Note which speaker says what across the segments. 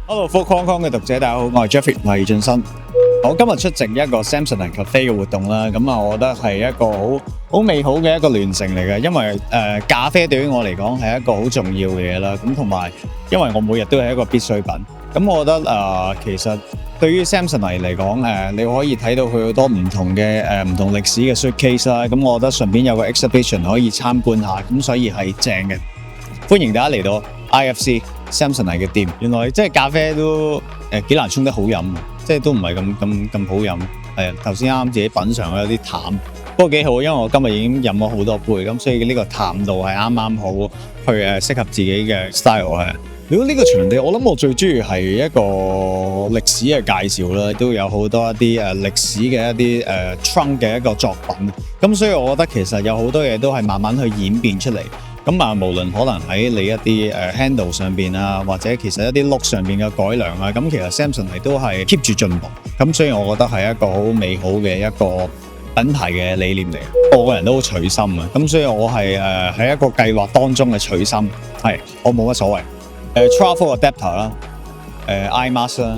Speaker 1: Hello，Folk Hong Kong 嘅讀者，大家好，我係 Jeffrey，我係晉身。我今日出席一個 Samsonite Cafe 嘅活動啦，咁啊，我覺得係一個好美好嘅一個聯乘嚟嘅，因為咖啡對於我嚟講係一個好重要嘅嘢啦，咁同埋因為我每日都係一個必需品，咁我覺得其實對於 Samsonite 嚟講，你可以睇到佢好多唔同歷史嘅 suitcase 啦，咁我覺得順便有個 exhibition 可以參觀下，咁所以係正嘅。歡迎大家嚟到 IFC Samsonite 嘅店，原來即係咖啡都幾難沖得好飲，即係都唔係咁好飲。係頭先啱自己品嚐有啲淡，不過幾好，因為我今日已經飲咗好多杯，咁所以呢個淡度係啱好去適合自己嘅 style 係。如果呢個場地，我諗我最中意係一個歷史嘅介紹啦，都有好多一啲歷史嘅一啲trunk 嘅一個作品，咁所以我覺得其實有好多嘢都係慢慢去演變出嚟。咁啊，無論可能喺你一啲handle 上邊啊，或者其實一啲 look 上邊嘅改良啊，咁其實 Samsonite 都係 keep 住進步。咁所以我覺得係一個好美好嘅一個品牌嘅理念嚟。我個人都好取心啊，咁所以我係喺一個計劃當中嘅取心，係我冇乜所謂。travel adapter 啦，eye mask 啦，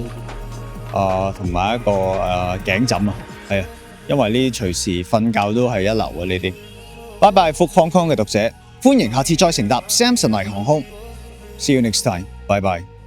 Speaker 1: 同埋一個頸枕啊，係啊，因為呢啲隨時瞓覺都係一流啊呢啲。拜拜，Folk Hong Kong嘅讀者。歡迎下次再乘搭 Samsonite 航空。See you next time. Bye bye.